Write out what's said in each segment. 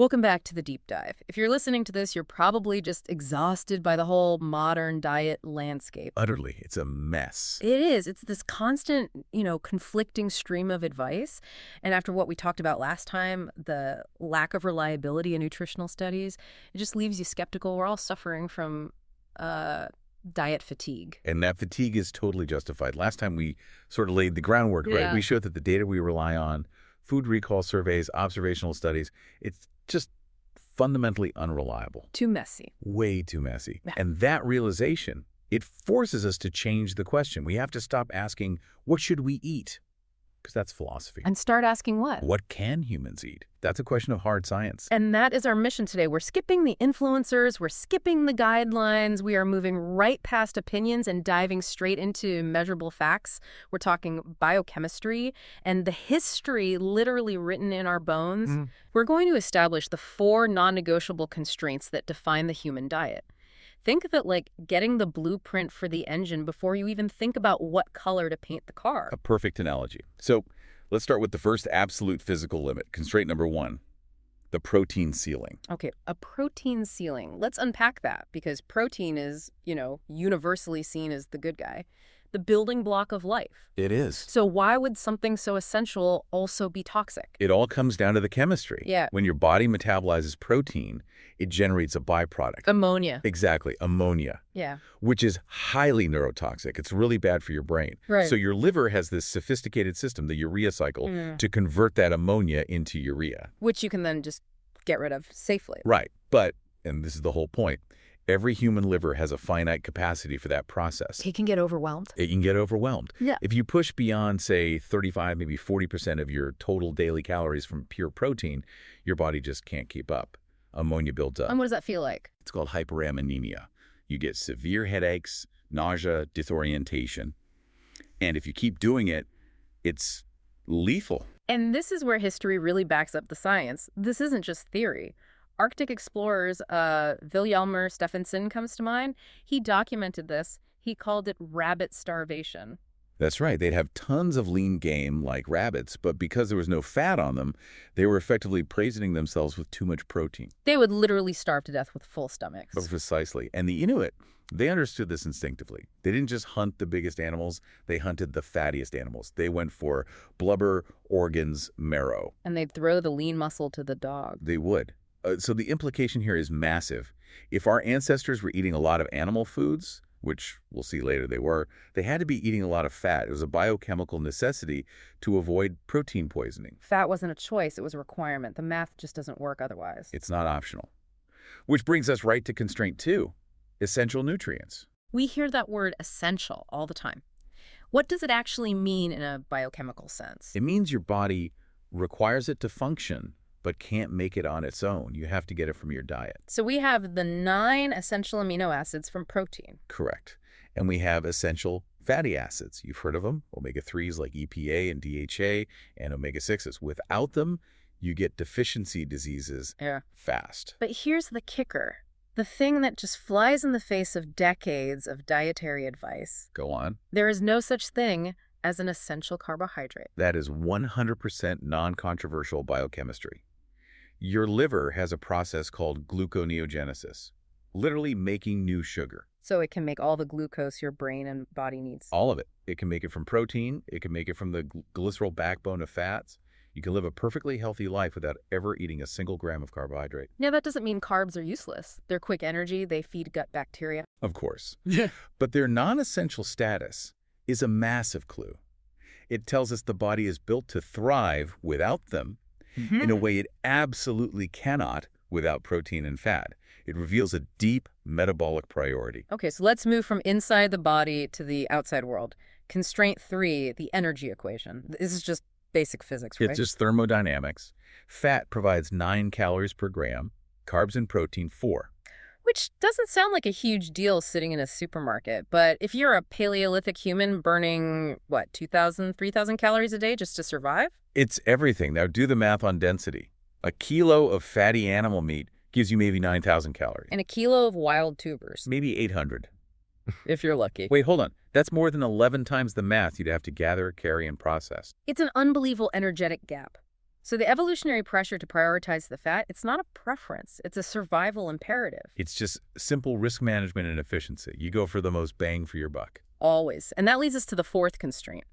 Welcome back to the deep dive. If you're listening to this, you're probably just exhausted by the whole modern diet landscape. Utterly. It's a mess. It is. It's this constant, conflicting stream of advice. And after what we talked about last time, the lack of reliability in nutritional studies, it just leaves you skeptical. We're all suffering from diet fatigue. And that fatigue is totally justified. Last time we sort of laid the groundwork, right? Yeah. We showed that the data we rely on, food recall surveys, observational studies, it's just fundamentally unreliable. Too messy. Way too messy. Yeah. And that realization, it forces us to change the question. We have to stop asking, what should we eat? Because that's philosophy. And start asking what? What can humans eat? That's a question of hard science. And that is our mission today. We're skipping the influencers, we're skipping the guidelines, we are moving right past opinions and diving straight into measurable facts. We're talking biochemistry and the history literally written in our bones. We're going to establish the 4 non-negotiable constraints that define the human diet. Think of it like getting the blueprint for the engine before you even think about what color to paint the car. A perfect analogy. So let's start with the first absolute physical limit, constraint number 1, the protein ceiling. Okay, a protein ceiling. Let's unpack that because protein is, universally seen as the good guy, the building block of life. It is. So why would something so essential also be toxic? It all comes down to the chemistry. Yeah. When your body metabolizes protein, it generates a byproduct. Ammonia. Exactly, ammonia, Yeah. which is highly neurotoxic. It's really bad for your brain. Right. So your liver has this sophisticated system, the urea cycle, to convert that ammonia into urea. Which you can then just get rid of safely. Right. But, and this is the whole point, every human liver has a finite capacity for that process. It can get overwhelmed. It can get overwhelmed. Yeah. If you push beyond, say, 35, maybe 40% of your total daily calories from pure protein, your body just can't keep up. Ammonia builds up. And what does that feel like? It's called hyperammonemia. You get severe headaches, nausea, disorientation. And if you keep doing it, it's lethal. And this is where history really backs up the science. This isn't just theory. Arctic explorers, Vilhjalmur Stephenson comes to mind. He documented this. He called it rabbit starvation. That's right. They'd have tons of lean game like rabbits, but because there was no fat on them, they were effectively poisoning themselves with too much protein. They would literally starve to death with full stomachs. Oh, precisely. And the Inuit, they understood this instinctively. They didn't just hunt the biggest animals, they hunted the fattiest animals. They went for blubber, organs, marrow. And they'd throw the lean muscle to the dog. They would. So the implication here is massive. If our ancestors were eating a lot of animal foods, which we'll see later they had to be eating a lot of fat. It was a biochemical necessity to avoid protein poisoning. Fat wasn't a choice, it was a requirement. The math just doesn't work otherwise. It's not optional. Which brings us right to constraint 2, essential nutrients. We hear that word essential all the time. What does it actually mean in a biochemical sense? It means your body requires it to function, but can't make it on its own. You have to get it from your diet. So we have the 9 essential amino acids from protein. Correct. And we have essential fatty acids. You've heard of them, omega-3s like EPA and DHA, and omega-6s. Without them, you get deficiency diseases fast. But here's the kicker. The thing that just flies in the face of decades of dietary advice. Go on. There is no such thing as an essential carbohydrate. That is 100% non-controversial biochemistry. Your liver has a process called gluconeogenesis, literally making new sugar. So it can make all the glucose your brain and body needs. All of it. It can make it from protein. It can make it from the glycerol backbone of fats. You can live a perfectly healthy life without ever eating a single gram of carbohydrate. Now, that doesn't mean carbs are useless. They're quick energy. They feed gut bacteria. Of course. Yeah. But their non-essential status is a massive clue. It tells us the body is built to thrive without them in a way it absolutely cannot without protein and fat. It reveals a deep metabolic priority. Okay, so let's move from inside the body to the outside world. Constraint 3, the energy equation. This is just basic physics, right? It's just thermodynamics. Fat provides 9 calories per gram, carbs and protein 4. Which doesn't sound like a huge deal sitting in a supermarket, but if you're a Paleolithic human burning, 2,000, 3,000 calories a day just to survive? It's everything. Now do the math on density. A kilo of fatty animal meat gives you maybe 9,000 calories. And a kilo of wild tubers. Maybe 800. If you're lucky. Wait, hold on. That's more than 11 times the mass you'd have to gather, carry, and process. It's an unbelievable energetic gap. So the evolutionary pressure to prioritize the fat, it's not a preference. It's a survival imperative. It's just simple risk management and efficiency. You go for the most bang for your buck. Always. And that leads us to the fourth constraint,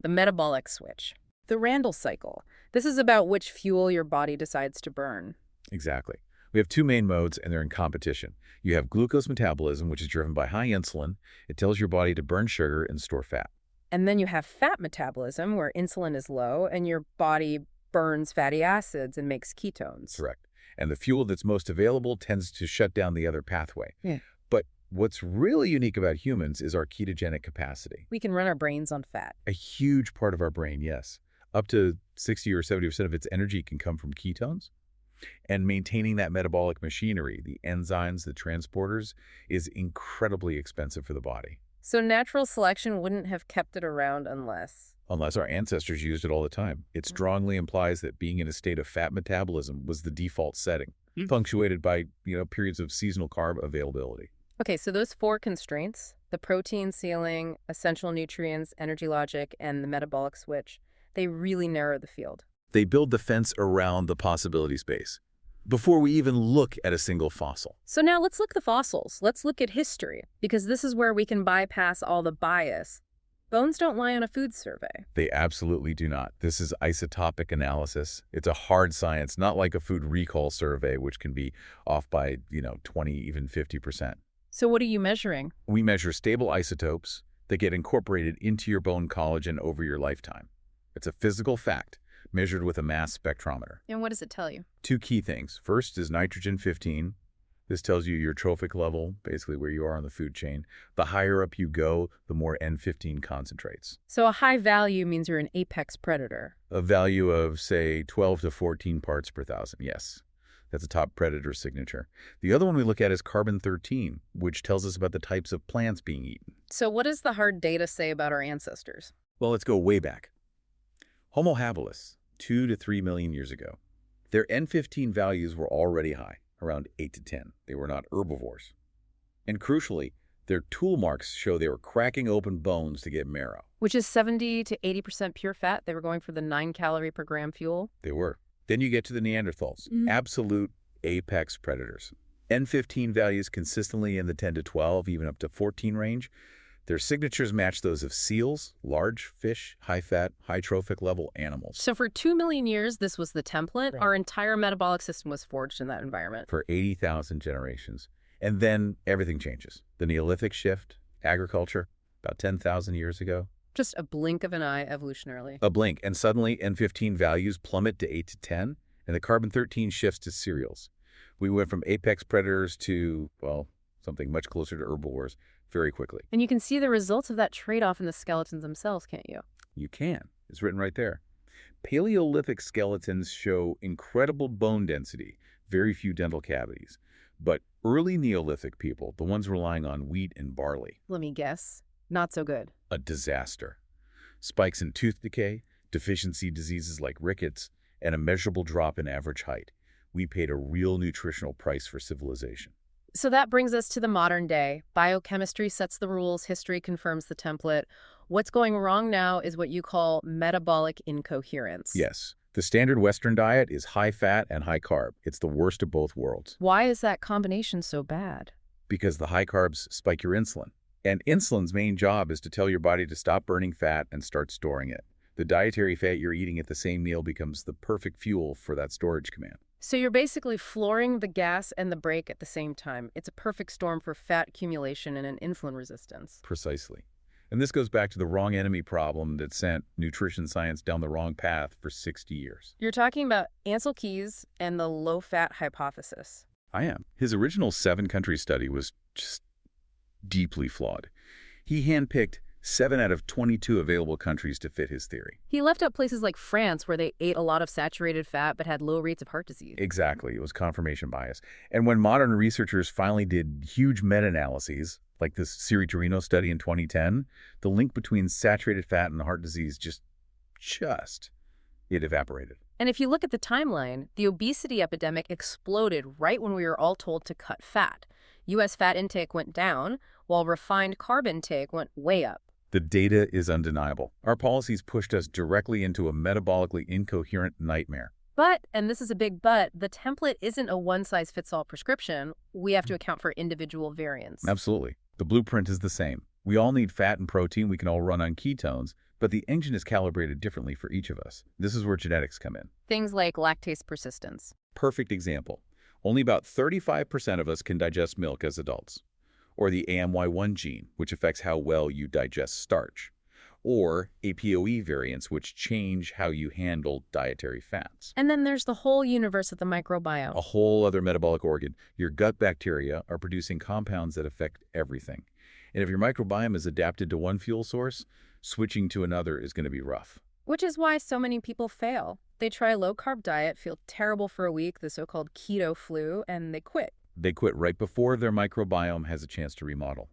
the metabolic switch. The Randall cycle. This is about which fuel your body decides to burn. Exactly. We have two main modes, and they're in competition. You have glucose metabolism, which is driven by high insulin. It tells your body to burn sugar and store fat. And then you have fat metabolism, where insulin is low, and your body burns fatty acids and makes ketones. Correct. And the fuel that's most available tends to shut down the other pathway. Yeah. But what's really unique about humans is our ketogenic capacity. We can run our brains on fat. A huge part of our brain, yes. Up to 60 or 70% of its energy can come from ketones. And maintaining that metabolic machinery, the enzymes, the transporters, is incredibly expensive for the body. So natural selection wouldn't have kept it around Unless our ancestors used it all the time. It strongly implies that being in a state of fat metabolism was the default setting, punctuated by, periods of seasonal carb availability. Okay, so those four constraints, the protein ceiling, essential nutrients, energy logic, and the metabolic switch, they really narrow the field. They build the fence around the possibility space before we even look at a single fossil. So now let's look at the fossils. Let's look at history, because this is where we can bypass all the bias. Bones don't lie on a food survey. They absolutely do not. This is isotopic analysis. It's a hard science, not like a food recall survey, which can be off by, 20, even 50%. So what are you measuring? We measure stable isotopes that get incorporated into your bone collagen over your lifetime. It's a physical fact, measured with a mass spectrometer. And what does it tell you? Two key things. First is nitrogen-15. This tells you your trophic level, basically where you are on the food chain. The higher up you go, the more N15 concentrates. So a high value means you're an apex predator. A value of, say, 12 to 14 parts per thousand, yes. That's a top predator signature. The other one we look at is carbon-13, which tells us about the types of plants being eaten. So what does the hard data say about our ancestors? Well, let's go way back. Homo habilis, 2 to 3 million years ago. Their N15 values were already high, around 8 to 10. They were not herbivores. And crucially, their tool marks show they were cracking open bones to get marrow. Which is 70 to 80% pure fat. They were going for the 9 calorie per gram fuel. They were. Then you get to the Neanderthals, absolute apex predators. N15 values consistently in the 10 to 12, even up to 14 range. Their signatures match those of seals, large fish, high-fat, high-trophic level animals. So for 2 million years, this was the template. Right. Our entire metabolic system was forged in that environment. For 80,000 generations. And then everything changes. The Neolithic shift, agriculture, about 10,000 years ago. Just a blink of an eye evolutionarily. A blink, and suddenly N15 values plummet to 8 to 10, and the carbon-13 shifts to cereals. We went from apex predators to, well, something much closer to herbivores very quickly. And you can see the results of that trade-off in the skeletons themselves, can't you? You can. It's written right there. Paleolithic skeletons show incredible bone density, very few dental cavities. But early Neolithic people, the ones relying on wheat and barley. Let me guess. Not so good. A disaster. Spikes in tooth decay, deficiency diseases like rickets, and a measurable drop in average height. We paid a real nutritional price for civilization. So that brings us to the modern day. Biochemistry sets the rules, history confirms the template. What's going wrong now is what you call metabolic incoherence. Yes. The standard Western diet is high fat and high carb. It's the worst of both worlds. Why is that combination so bad? Because the high carbs spike your insulin. And insulin's main job is to tell your body to stop burning fat and start storing it. The dietary fat you're eating at the same meal becomes the perfect fuel for that storage command. So you're basically flooring the gas and the brake at the same time. It's a perfect storm for fat accumulation and an insulin resistance. Precisely. And this goes back to the wrong enemy problem that sent nutrition science down the wrong path for 60 years. You're talking about Ansel Keys and the low-fat hypothesis. I am. His original 7-country study was just deeply flawed. He handpicked 7 out of 22 available countries to fit his theory. He left out places like France, where they ate a lot of saturated fat but had low rates of heart disease. Exactly. It was confirmation bias. And when modern researchers finally did huge meta-analyses, like this Siri Torino study in 2010, the link between saturated fat and heart disease it evaporated. And if you look at the timeline, the obesity epidemic exploded right when we were all told to cut fat. U.S. fat intake went down, while refined carb intake went way up. The data is undeniable. Our policies pushed us directly into a metabolically incoherent nightmare. But, and this is a big but, the template isn't a one-size-fits-all prescription. We have to account for individual variants. Absolutely. The blueprint is the same. We all need fat and protein. We can all run on ketones, but the engine is calibrated differently for each of us. This is where genetics come in. Things like lactase persistence. Perfect example. Only about 35% of us can digest milk as adults. Or the AMY1 gene, which affects how well you digest starch. Or APOE variants, which change how you handle dietary fats. And then there's the whole universe of the microbiome. A whole other metabolic organ. Your gut bacteria are producing compounds that affect everything. And if your microbiome is adapted to one fuel source, switching to another is going to be rough. Which is why so many people fail. They try a low-carb diet, feel terrible for a week, the so-called keto flu, and they quit. They quit right before their microbiome has a chance to remodel.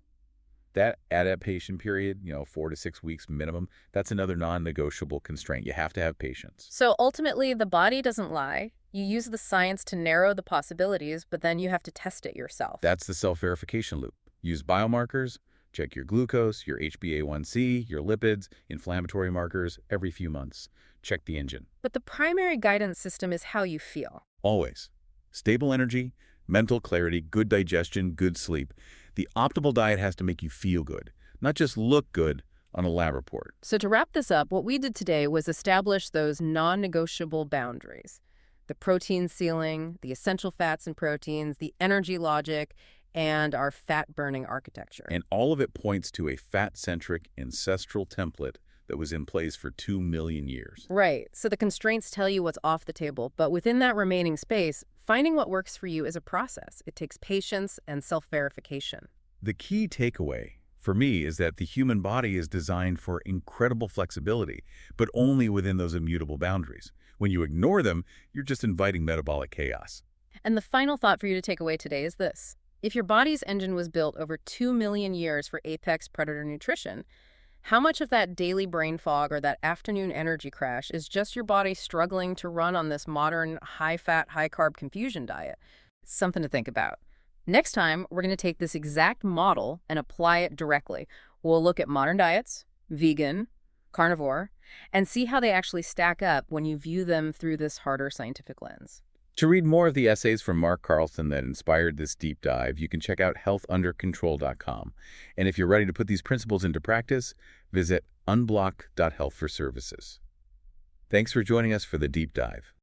That adaptation period, 4 to 6 weeks minimum, that's another non-negotiable constraint. You have to have patience. So ultimately, the body doesn't lie. You use the science to narrow the possibilities, but then you have to test it yourself. That's the self-verification loop. Use biomarkers, check your glucose, your HbA1c, your lipids, inflammatory markers every few months. Check the engine. But the primary guidance system is how you feel. Always. Stable energy, mental clarity, good digestion, good sleep. The optimal diet has to make you feel good, not just look good on a lab report. So to wrap this up, what we did today was establish those non-negotiable boundaries. The protein ceiling, the essential fats and proteins, the energy logic, and our fat-burning architecture. And all of it points to a fat-centric ancestral template that was in place for 2 million years. Right. So the constraints tell you what's off the table, but within that remaining space, finding what works for you is a process. It takes patience and self-verification. The key takeaway for me is that the human body is designed for incredible flexibility, but only within those immutable boundaries. When you ignore them, you're just inviting metabolic chaos. And the final thought for you to take away today is this. If your body's engine was built over 2 million years for apex predator nutrition, how much of that daily brain fog or that afternoon energy crash is just your body struggling to run on this modern high-fat, high-carb confusion diet? Something to think about. Next time, we're going to take this exact model and apply it directly. We'll look at modern diets, vegan, carnivore, and see how they actually stack up when you view them through this harder scientific lens. To read more of the essays from Mark Carlson that inspired this deep dive, you can check out healthundercontrol.com. And if you're ready to put these principles into practice, visit unblock.health for services. Thanks for joining us for the deep dive.